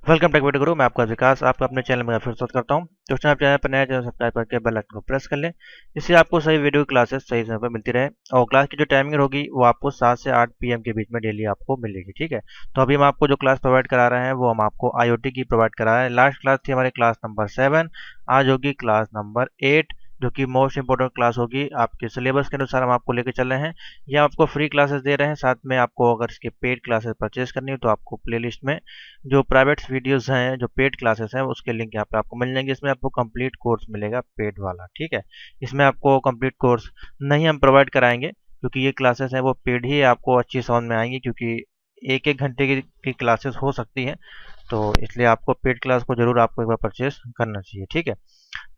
Welcome take video गुरु। मैं आपका विकास आपका अपने चैनल में फिर स्वागत करता हूं। दोस्तों, आप चैनल पर नया चैनल सब्सक्राइब करके बेल आइकन को प्रेस कर लें, जिससे आपको सही वीडियो क्लासेस सही समय पर मिलती रहे। और क्लास की जो टाइमिंग होगी वो आपको 7 से 8 पीएम के बीच में डेली आपको मिलेगी। ठीक है, तो अभी हम आपको जो क्लास प्रोवाइड करा रहे हैं वो हम आपको आईओटी की प्रोवाइड करा रहे हैं। लास्ट क्लास थी हमारी क्लास नंबर 7, आज होगी क्लास नंबर 8, जो कि मोस्ट इंपॉर्टेंट क्लास होगी। आपके सिलेबस के अनुसार हम आपको लेकर चल रहे हैं। ये आपको फ्री क्लासेस दे रहे हैं, साथ में आपको अगर इसके पेड क्लासेस परचेज करनी हो तो आपको प्लेलिस्ट में जो प्राइवेट वीडियोस हैं, जो पेड क्लासेस हैं, उसके लिंक यहाँ पे आपको मिल जाएंगे। इसमें आपको कंप्लीट कोर्स मिलेगा पेड वाला। ठीक है, इसमें आपको कंप्लीट कोर्स नहीं हम प्रोवाइड कराएंगे, क्योंकि ये क्लासेस हैं वो पेड ही आपको अच्छी समझ में आएंगी, क्योंकि एक एक घंटे की क्लासेस हो सकती हैं, तो इसलिए आपको पेड क्लास को जरूर आपको एक बार परचेज करना चाहिए। ठीक है,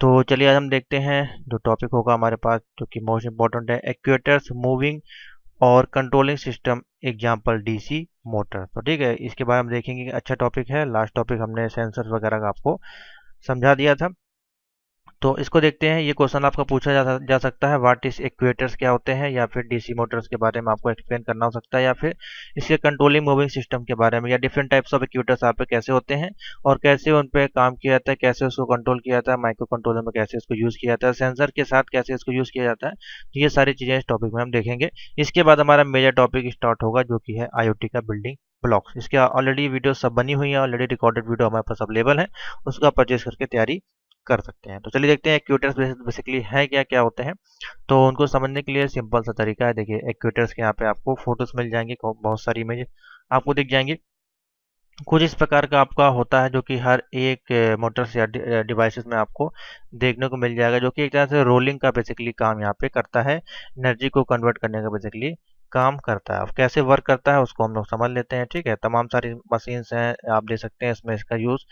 तो चलिए आज हम देखते हैं जो टॉपिक होगा हमारे पास, जो कि मोस्ट इंपॉर्टेंट है, एक्चुएटर्स, मूविंग और controlling system example DC motor. तो ठीक है, इसके बारे में देखेंगे कि अच्छा टॉपिक है। लास्ट टॉपिक हमने सेंसर वगैरह का आपको समझा दिया था। तो इसको देखते हैं। ये क्वेश्चन आपका पूछा जा सकता है, व्हाट इज एक्चुएटर्स, क्या होते हैं, या फिर डीसी मोटर्स के बारे में आपको एक्सप्लेन करना हो सकता है, या फिर इसके कंट्रोलिंग मूविंग सिस्टम के बारे में, या डिफरेंट टाइप्स ऑफ एक्चुएटर्स आप पे कैसे होते हैं और कैसे उन पे काम किया जाता है, कैसे उसको कंट्रोल किया जाता है, माइक्रो कंट्रोलर में कैसे इसको यूज किया जाता है, सेंसर के साथ कैसे इसको यूज किया जाता है। तो ये सारी चीजें इस टॉपिक में हम देखेंगे। इसके बाद हमारा मेजर टॉपिक स्टार्ट होगा, जो कि है आईओटी का बिल्डिंग ब्लॉक्स। इसके ऑलरेडी वीडियो सब बनी हुई है, ऑलरेडी रिकॉर्डेड वीडियो हमारे पास अवेलेबल है, उसका परचेज करके तैयारी कर सकते हैं। तो चलिए देखते हैं एक्चुएटर्स बेसिकली है क्या क्या होते हैं। तो उनको समझने के लिए सिंपल सा तरीका है। देखिए, एक्चुएटर्स के यहाँ पे आपको फोटोज मिल जाएंगे, बहुत सारी इमेज आपको दिख जाएंगी। कुछ इस प्रकार का आपका होता है, जो कि हर एक मोटर्स या डिवाइसेस में आपको देखने को मिल जाएगा, जो कि एक तरह से रोलिंग का बेसिकली काम यहाँ पे करता है, एनर्जी को कन्वर्ट करने का बेसिकली काम करता है। अब कैसे वर्क करता है उसको हम लोग समझ लेते हैं। ठीक है, तमाम सारी मशीन्स हैं, आप देख सकते हैं, इसमें इसका यूज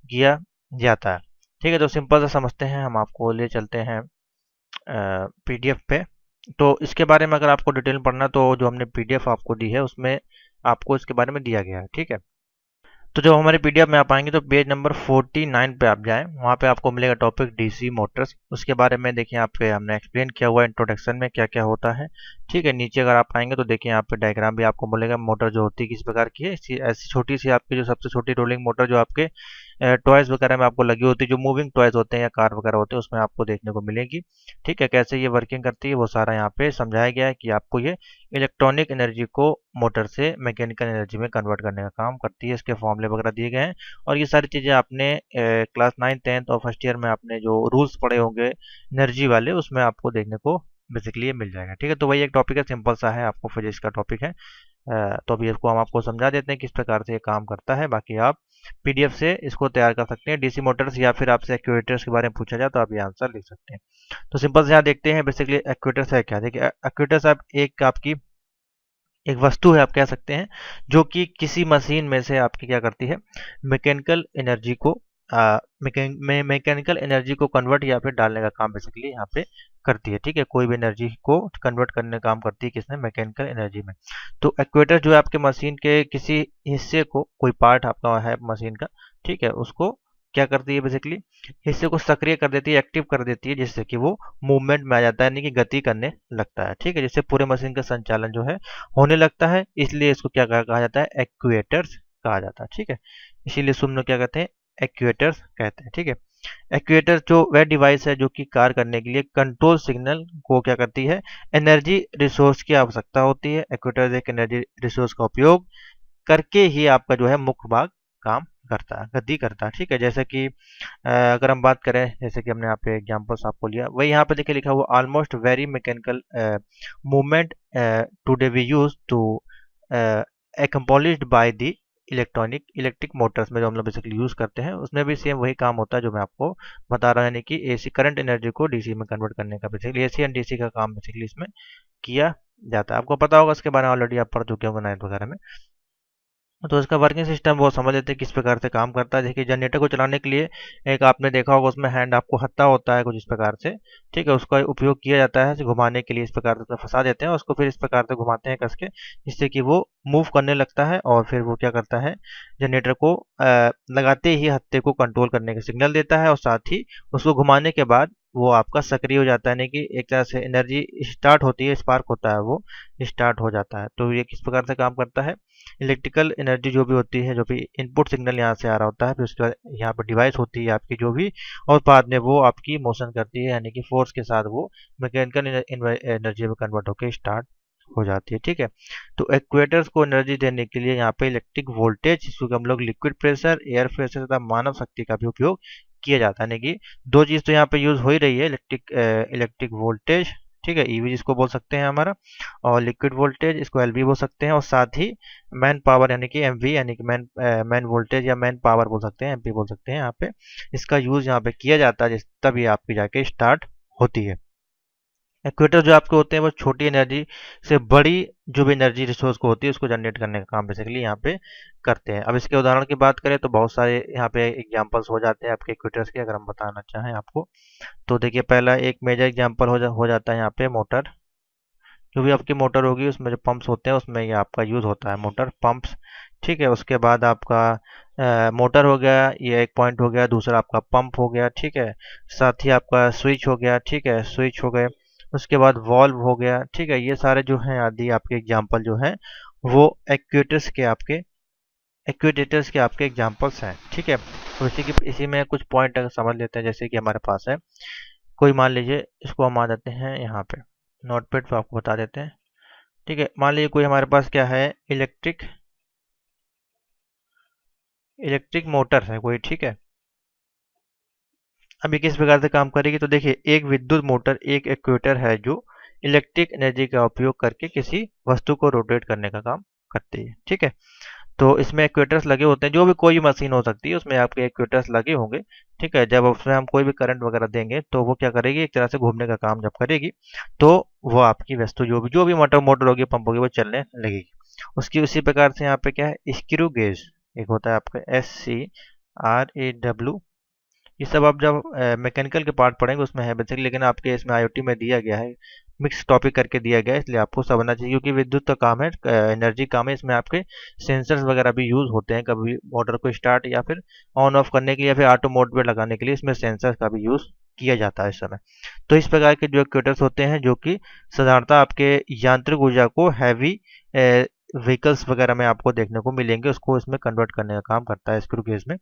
किया जाता है। ठीक है, तो सिंपल से समझते हैं, हम आपको ले चलते हैं पीडीएफ पे। तो इसके बारे में अगर आपको डिटेल पढ़ना, तो जो हमने पीडीएफ आपको दी है उसमें आपको इसके बारे में दिया गया है। ठीक है, तो जब हमारे पीडीएफ में आप आएंगे तो पेज नंबर 49 पे आप जाएं, वहाँ पे आपको मिलेगा टॉपिक डीसी मोटर्स। उसके बारे में देखिए, यहाँ पे हमने एक्सप्लेन किया हुआ है इंट्रोडक्शन में क्या क्या होता है। ठीक है, नीचे अगर आप आएंगे तो देखिए यहाँ पे डायग्राम भी आपको मिलेगा, मोटर जो होती है किस प्रकार की है। ऐसी छोटी सी आपकी जो सबसे छोटी रोलिंग मोटर जो आपके टॉयज वगैरह में आपको लगी होती है, जो मूविंग टॉयज होते हैं या कार वगैरह होते हैं, उसमें आपको देखने को मिलेगी। ठीक है, कैसे ये वर्किंग करती है वो सारा यहाँ पे समझाया गया है, कि आपको ये इलेक्ट्रॉनिक एनर्जी को मोटर से मैकेनिकल एनर्जी में कन्वर्ट करने का काम करती है। इसके फॉर्मूले वगैरह दिए गए हैं, और ये सारी चीज़ें आपने क्लास 9, 10 और फर्स्ट ईयर में आपने जो रूल्स पढ़े होंगे एनर्जी वाले, उसमें आपको देखने को बेसिकली ये मिल जाएगा। ठीक है, तो वही एक टॉपिक है, सिंपल सा है, आपको फिजिक्स का टॉपिक है। तो अभी इसको हम आपको समझा देते हैं किस प्रकार से ये काम करता है। बाकी आप पीडीएफ से इसको तैयार कर सकते हैं। डीसी मोटर्स या फिर आपसे एक्चुएटर्स के बारे में पूछा जाए तो आप ये आंसर लिख सकते हैं। तो सिंपल से यहाँ देखते हैं बेसिकली एक्चुएटर्स है क्या। देखिए, एक्चुएटर्स आप एक वस्तु है, आप कह सकते हैं, जो कि किसी मशीन में से आपकी क्या करती है, मैकेनिकल एनर्जी को मैकेनिकल एनर्जी को कन्वर्ट या फिर डालने का काम बेसिकली यहाँ पे करती है। ठीक है, कोई भी एनर्जी को कन्वर्ट करने का काम करती है किसमें, मैकेनिकल एनर्जी में। तो एक्चुएटर जो है आपके मशीन के किसी हिस्से को, कोई पार्ट आपका है मशीन का, ठीक है, उसको क्या करती है, बेसिकली हिस्से को सक्रिय कर देती है, एक्टिव कर देती है, जिससे कि वो मूवमेंट में आ जाता है, यानी कि गति करने लगता है। ठीक है, जिससे पूरे मशीन का संचालन जो है होने लगता है, इसलिए इसको क्या कहा जाता है, एक्चुएटर्स कहा जाता है। ठीक है, इसीलिए सुन लो क्या कहते हैं, एक्चुएटर्स कहते हैं। ठीक है, एक्चुएटर जो वह डिवाइस है जो कि कार्य करने के लिए कंट्रोल सिग्नल को क्या करती है, एनर्जी रिसोर्स की आवश्यकता होती है। एक्चुएटर एक एनर्जी रिसोर्स का उपयोग करके ही आपका जो है मुख्य भाग काम करता है, गति करता है। ठीक है, जैसे कि अगर हम बात करें, जैसे कि हमने यहाँ पे एग्जांपल्स आपको लिया, वही यहाँ पे देखिए लिखा हुआ, almost very mechanical movement today we use to accomplished by the electric motors में जो हम लोग बेसिकली यूज करते हैं, उसमें भी सेम वही काम होता है जो मैं आपको बता रहा हूँ, यानी कि एसी करंट एनर्जी को डीसी में कन्वर्ट करने का बेसिकली एसी एंड डीसी का काम बेसिकली इसमें किया जाता है। आपको पता होगा, इसके बारे में ऑलरेडी आप पढ़ चुके होंगे 9th वगैरह में। तो इसका वर्किंग सिस्टम वो समझ लेते हैं किस प्रकार से काम करता है। देखिए, जनरेटर को चलाने के लिए एक आपने देखा होगा, उसमें हैंड आपको हत्था होता है कुछ इस प्रकार से। ठीक है, उसका उपयोग किया जाता है घुमाने के लिए, इस प्रकार से उसमें फंसा देते हैं, उसको फिर इस प्रकार से घुमाते हैं कस के, जिससे कि वो मूव करने लगता है, और फिर वो क्या करता है, जनरेटर को लगाते ही हत्थे को कंट्रोल करने का सिग्नल देता है, और साथ ही उसको घुमाने के बाद वो आपका सक्रिय हो जाता है, यानी कि एक तरह से एनर्जी स्टार्ट होती है, स्पार्क होता है, वो स्टार्ट हो जाता है। तो ये किस प्रकार से काम करता है, इलेक्ट्रिकल एनर्जी जो भी होती है, जो भी इनपुट सिग्नल यहाँ से आ रहा होता है, फिर उसके बाद यहाँ पर डिवाइस होती है आपकी जो भी, और बाद में वो आपकी मोशन करती है, यानी कि फोर्स के साथ वो मैकेनिकल एनर्जी में कन्वर्ट होकर स्टार्ट हो जाती है। ठीक है, तो एक्चुएटर्स को एनर्जी देने के लिए यहाँ पे इलेक्ट्रिक वोल्टेज, जिसको हम लोग लिक्विड प्रेशर, एयर प्रेशर तथा मानव शक्ति का भी उपयोग किया जाता है। यानी कि दो चीज तो यहाँ पे यूज हो ही रही है, इलेक्ट्रिक वोल्टेज, ठीक है, ईवी जिसको बोल सकते हैं हमारा, और लिक्विड वोल्टेज इसको एलवी बोल सकते हैं, और साथ ही मैन पावर यानी कि एमवी, यानी कि मैन वोल्टेज या मैन पावर बोल सकते हैं, एमपी बोल सकते हैं। यहाँ पे इसका यूज यहाँ पे किया जाता है, तब ये आपकी जाके स्टार्ट होती है। एक्वेटर जो आपके होते हैं वो छोटी एनर्जी से बड़ी जो भी एनर्जी रिसोर्स को होती है उसको जनरेट करने का काम बेसिकली यहाँ पे करते हैं। अब इसके उदाहरण की बात करें तो बहुत सारे यहाँ पे एग्जांपल्स हो जाते हैं आपके इक्वेटर्स के, अगर हम बताना चाहें आपको तो देखिए, पहला एक मेजर एग्जांपल हो जाता है यहाँ पे मोटर। जो भी आपकी मोटर होगी उसमें जो पंप्स होते हैं उसमें ये आपका यूज़ होता है, मोटर पंप्स। ठीक है, उसके बाद आपका मोटर हो गया, ये एक पॉइंट हो गया, दूसरा आपका पंप हो गया। ठीक है, साथ ही आपका स्विच हो गया। ठीक है, स्विच हो गए, उसके बाद वॉल्व हो गया। ठीक है, ये सारे जो हैं आदि आपके एग्जांपल जो हैं वो एक्चुएटर्स के आपके एग्जांपल्स हैं। ठीक है, तो इसी में कुछ पॉइंट अगर समझ लेते हैं, जैसे कि हमारे पास है कोई, मान लीजिए इसको हम आ जाते हैं यहाँ पे नोटपैड पे, आपको बता देते हैं। ठीक है, मान लीजिए कोई हमारे पास क्या है, इलेक्ट्रिक मोटर है कोई। ठीक है, अभी किस प्रकार से काम करेगी, तो देखिए, एक विद्युत मोटर एक एक्चुएटर है जो इलेक्ट्रिक एनर्जी का उपयोग करके किसी वस्तु को रोटेट करने का काम करती है। ठीक है, तो इसमें एक्चुएटर्स लगे होते हैं, जो भी कोई मशीन हो सकती है उसमें आपके एक्चुएटर्स लगे होंगे। ठीक है, जब उसमें हम कोई भी करंट वगैरह देंगे तो वो क्या करेगी, एक तरह से घूमने का काम जब करेगी तो वो आपकी वस्तु जो भी मोटर होगी, पंप होगी, वो चलने लगेगी। उसकी उसी प्रकार से यहाँ पे क्या है, स्क्रू गेज एक होता है आपका, SCRAW। ये सब आप जब मैकेनिकल के पार्ट पढ़ेंगे उसमें है बेसिकली, लेकिन आपके इसमें आईओटी में दिया गया है, मिक्स टॉपिक करके दिया गया है, इसलिए आपको समझना चाहिए, क्योंकि विद्युत का काम है, एनर्जी काम है, इसमें आपके सेंसर्स वगैरह भी यूज होते हैं, कभी मोटर को स्टार्ट या फिर ऑन ऑफ करने के लिए या फिर ऑटो मोड पे लगाने के लिए इसमें सेंसर्स का भी यूज किया जाता है इस समय। तो इस प्रकार के जो एक्चुएटर्स होते हैं जो कि साधारणतः आपके यांत्रिक ऊर्जा को हैवी व्हीकल्स वगैरह में आपको देखने को मिलेंगे, उसको इसमें कन्वर्ट करने का काम करता है स्क्रू गेज में।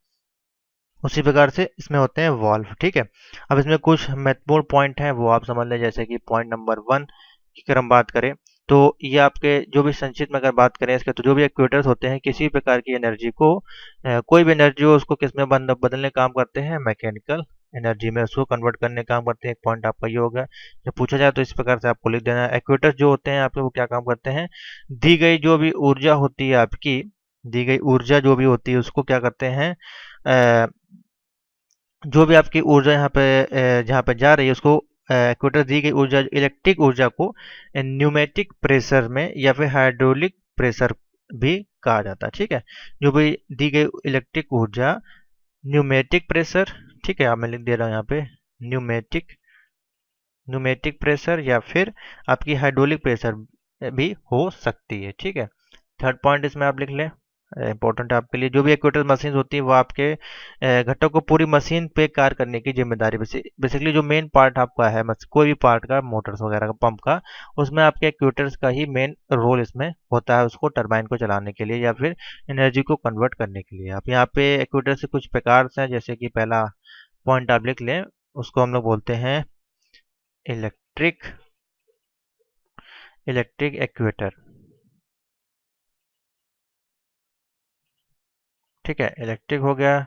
उसी प्रकार से इसमें होते हैं वॉल्व। ठीक है, अब इसमें कुछ महत्वपूर्ण पॉइंट हैं वो आप समझ लें, जैसे कि पॉइंट नंबर 1 की अगर हम बात करें तो ये आपके जो भी संक्षिप्त में अगर बात करें इसके, तो जो भी एक्चुएटर्स होते हैं किसी प्रकार की एनर्जी को, कोई भी एनर्जी हो उसको किस में बदलने का काम करते हैं, मैकेनिकल एनर्जी में उसको कन्वर्ट करने का काम करते हैं। एक पॉइंट आपका ये हो गया, जब पूछा जाए तो इस प्रकार से आपको लिख देना है। एक्चुएटर्स जो होते हैं आपके वो क्या काम करते हैं, दी गई जो भी ऊर्जा होती है आपकी, दी गई ऊर्जा जो भी होती है उसको क्या करते हैं, जो भी आपकी ऊर्जा यहाँ पे जहाँ पे जा रही है उसको, एक्वेटर दी गई ऊर्जा, इलेक्ट्रिक ऊर्जा को न्यूमेटिक प्रेशर में या फिर हाइड्रोलिक प्रेशर भी कहा जाता है। ठीक है, जो भी दी गई इलेक्ट्रिक ऊर्जा न्यूमेटिक प्रेशर, ठीक है, अब मैं लिख दे रहा हूँ यहाँ पे न्यूमेटिक प्रेशर या फिर आपकी हाइड्रोलिक प्रेशर भी हो सकती है। ठीक है, थर्ड पॉइंट इसमें आप लिख लें, इंपॉर्टेंट है आपके लिए, जो भी एक्वेटर मशीन होती है वो आपके घटक को पूरी मशीन पे कार्य करने की जिम्मेदारी, बेसिकली जो मेन पार्ट आपका है कोई भी पार्ट का, मोटर्स वगैरह का, पंप का, उसमें आपके एक्वेटर्स का ही मेन रोल इसमें होता है, उसको टरबाइन को चलाने के लिए या फिर एनर्जी को कन्वर्ट करने के लिए। आप यहाँ पे एक्वेटर से कुछ प्रकार हैं, जैसे कि पहला पॉइंट आप लिख लें, उसको हम लोग बोलते हैं इलेक्ट्रिक एक्वेटर। ठीक है, इलेक्ट्रिक हो गया।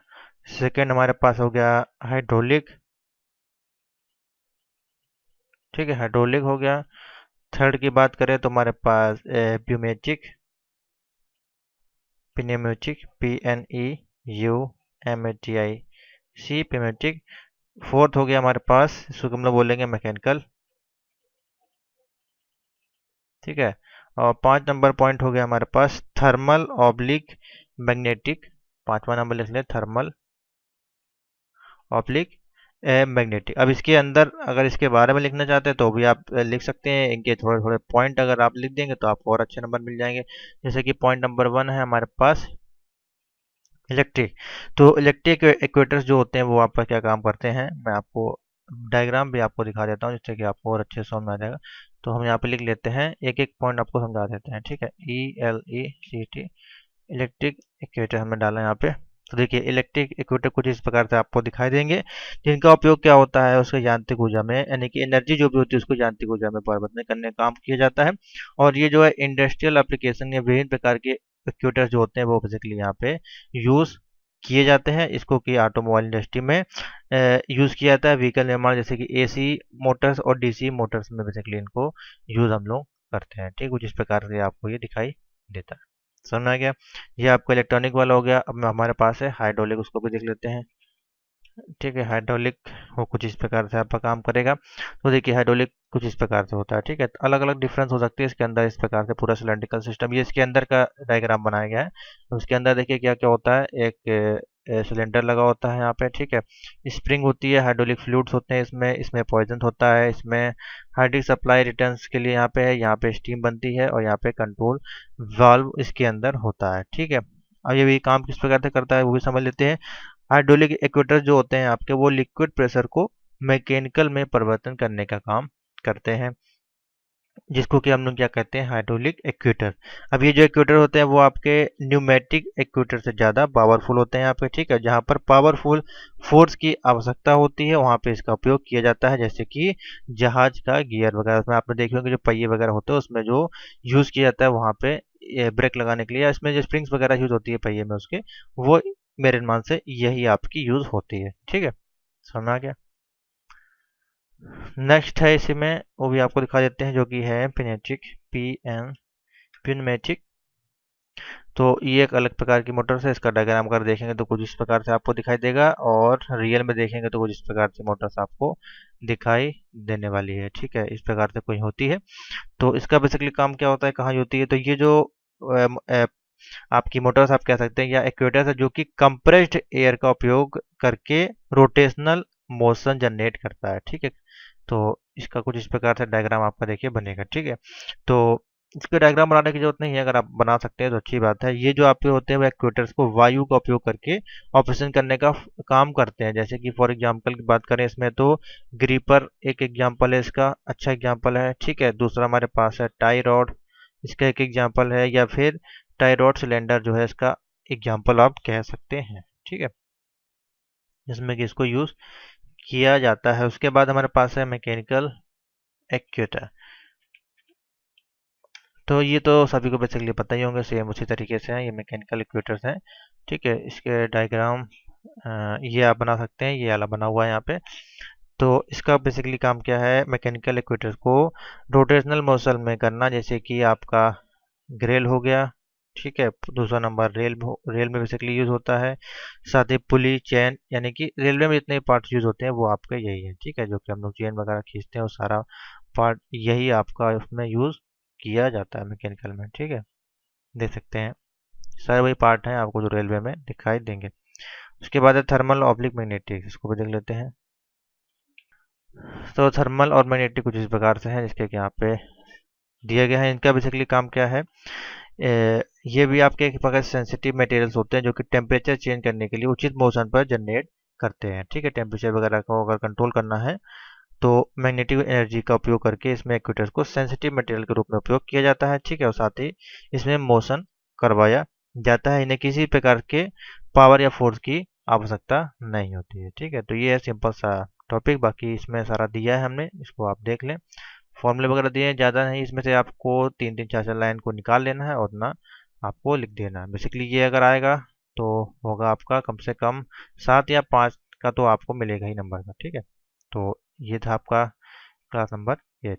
सेकेंड हमारे पास हो गया हाइड्रोलिक। ठीक है, हाइड्रोलिक हो गया। थर्ड की बात करें तो हमारे पास प्यूमेटिक, PNEUMATIC, प्यूमेटिक। फोर्थ हो गया हमारे पास, इसको हम लोग बोलेंगे मैकेनिकल। ठीक है, और 5 नंबर पॉइंट हो गया हमारे पास थर्मल ऑब्लिक मैग्नेटिक। 5वां नंबर लिख लें, थर्मल ऑब्लिक मैग्नेटिक। अब इसके अंदर अगर इसके बारे में लिखना चाहते हैं तो भी आप लिख सकते हैं, इनके थोड़े थोड़े पॉइंट अगर आप लिख देंगे तो आपको और अच्छे नंबर मिल जाएंगे। जैसे कि पॉइंट नंबर 1 है हमारे पास इलेक्ट्रिक। तो इलेक्ट्रिक एक्वेटर्स जो होते हैं वो आपका क्या काम करते हैं, मैं आपको डायग्राम भी आपको दिखा देता हूँ जिससे कि आपको और अच्छे से समझ में आ जाएगा। तो हम यहाँ पे लिख लेते हैं, एक एक पॉइंट आपको समझा देते हैं, ठीक है। ELECT इलेक्ट्रिक एक्यूएटर हमने डाला यहाँ पे। तो देखिए इलेक्ट्रिक एक्यूएटर कुछ इस प्रकार से आपको दिखाई देंगे, जिनका उपयोग क्या होता है, उसके यांत्रिक ऊर्जा में, यानी कि एनर्जी जो भी होती है उसको यांत्रिक ऊर्जा में परिवर्तन करने का काम किया जाता है। और ये जो है इंडस्ट्रियल एप्लीकेशन या विभिन्न प्रकार के एक्यूएटर जो होते हैं वो बेसिकली यहाँ पे यूज किए जाते हैं। इसको कि ऑटोमोबाइल इंडस्ट्री में यूज किया जाता है, व्हीकल निर्माण जैसे कि AC मोटर्स और DC मोटर्स में बेसिकली इनको यूज हम लोग करते हैं, ठीक। कुछ इस प्रकार से आपको ये दिखाई देता है। समझ में आ गया। ये आपका इलेक्ट्रॉनिक वाला हो गया। अब हमारे पास है हाइड्रोलिक, उसको भी देख लेते हैं, ठीक है। हाइड्रोलिक वो कुछ इस प्रकार से आपका काम करेगा। तो देखिए हाइड्रोलिक कुछ इस प्रकार से होता है, ठीक है। अलग अलग डिफरेंस हो सकती है इसके अंदर। इस प्रकार से पूरा सिलेंड्रिकल सिस्टम, ये इसके अंदर का डायग्राम बनाया गया है। उसके अंदर देखिए क्या क्या होता है, एक सिलेंडर लगा होता है यहाँ पे, ठीक है। स्प्रिंग होती है, हाइड्रोलिक फ्लूइड्स होते हैं इसमें पॉइजन होता है, इसमें हाइड्रोलिक सप्लाई रिटर्न्स के लिए यहाँ पे है, यहाँ पे स्टीम बनती है, और यहाँ पे कंट्रोल वाल्व इसके अंदर होता है, ठीक है। अब ये भी काम किस प्रकार से करता है वो भी समझ लेते हैं। हाइड्रोलिक एक्वेटर जो होते हैं आपके, वो लिक्विड प्रेशर को मैकेनिकल में परिवर्तन करने का काम करते हैं, जिसको कि हम लोग क्या कहते हैं, हाइड्रोलिक एक्वेटर। अब ये जो एक्वेटर होते हैं वो आपके न्यूमेटिक एक्वेटर से ज़्यादा पावरफुल होते हैं आपके, ठीक है। जहाँ पर पावरफुल फोर्स की आवश्यकता होती है वहाँ पे इसका उपयोग किया जाता है, जैसे कि जहाज का गियर वगैरह, उसमें आपने देखे होंगे जो पहिए वगैरह होते हैं उसमें जो यूज़ किया जाता है वहाँ पे ब्रेक लगाने के लिए, इसमें जो स्प्रिंग्स वगैरह यूज़ होती है पहिए में उसके, वो मेरे अनुमान से यही आपकी यूज़ होती है, ठीक है। समझ में आ गया। नेक्स्ट है इसी में, वो भी आपको दिखा देते हैं, जो कि है पिनेटिक, प्यूनमेटिक। तो ये एक अलग प्रकार की मोटर है। इसका डायग्राम अगर देखेंगे तो कुछ इस प्रकार से आपको दिखाई देगा, और रियल में देखेंगे तो कुछ इस प्रकार से मोटर्स आपको दिखाई देने वाली है, ठीक है। इस प्रकार से कोई होती है। तो इसका बेसिकली काम क्या होता है, कहाँ होती है, तो ये जो आपकी मोटर्स आप कह सकते हैं या एक्वेटर्स है, जो कि कंप्रेस्ड एयर का उपयोग करके रोटेशनल मोशन जनरेट करता है, ठीक है। तो इसका कुछ इस प्रकार से डायग्राम आपका देखिए बनेगा, ठीक है। तो इसके डायग्राम बनाने की जरूरत नहीं है, अगर आप बना सकते हैं तो अच्छी बात है। ये जो आपके होते हैं वो एक्वेटर्स को वायु का उपयोग करके ऑपरेशन करने का काम करते हैं, जैसे कि फॉर एग्जांपल की बात करें इसमें तो ग्रीपर एक एग्जांपल है, इसका अच्छा एग्जांपल है, ठीक है। दूसरा हमारे पास है टाई रॉड, इसका एक एग्जांपल है, या फिर टाई रॉड सिलेंडर जो है इसका एग्जांपल आप कह सकते हैं, ठीक है, जिसमें कि इसको यूज किया जाता है। उसके बाद हमारे पास है मैकेनिकल एक्चुएटर। तो ये तो सभी को बेसिकली पता ही होंगे, सेम उसी तरीके से हैं, ये मैकेनिकल एक्चुएटर्स हैं, ठीक है। इसके डायग्राम ये आप बना सकते हैं, ये वाला बना हुआ है यहाँ पे। तो इसका बेसिकली काम क्या है, मैकेनिकल एक्चुएटर्स को रोटेशनल मोशन में करना, जैसे कि आपका ग्रेल हो गया, ठीक है। दूसरा नंबर रेल में बेसिकली यूज होता है। साथ ही पुली, चैन, यानी कि रेलवे में जितने पार्ट यूज होते हैं वो आपके यही है, ठीक है। जो कि हम लोग चैन वगैरह खींचते हैं वो सारा पार्ट यही आपका उसमें यूज किया जाता है मैकेनिकल में, ठीक है। देख सकते हैं सारे वही पार्ट हैं आपको जो रेलवे में दिखाई देंगे। उसके बाद है थर्मल ऑब्लिक मैग्नेटिक, इसको भी देख लेते हैं। तो थर्मल और मैग्नेटिक कुछ इस प्रकार से हैं, जिसके यहाँ पे दिया गया है। इनका बेसिकली काम क्या है, ये भी आपके एक प्रकार सेंसिटिव मटेरियल्स होते हैं जो कि टेम्परेचर चेंज करने के लिए उचित मोशन पर जनरेट करते हैं, ठीक है। टेम्परेचर वगैरह को अगर कंट्रोल करना है तो मैग्नेटिक एनर्जी का उपयोग करके इसमें एक्ट्यूएटर्स को सेंसिटिव मटेरियल के रूप में उपयोग किया जाता है, ठीक है। और साथ ही इसमें मोशन करवाया जाता है, इन्हें किसी प्रकार के पावर या फोर्स की आवश्यकता नहीं होती है, ठीक है। तो ये है सिंपल सा टॉपिक, बाकी इसमें सारा दिया है हमने, इसको आप देख लें। फॉर्मूले वगैरह दिए हैं, ज़्यादा नहीं, इसमें से आपको 3-3 4-4 लाइन को निकाल लेना है और ना आपको लिख देना है। बेसिकली ये अगर आएगा तो होगा आपका कम से कम 7 या 5 का तो आपको मिलेगा ही नंबर का, ठीक है। तो ये था आपका क्लास नंबर 8।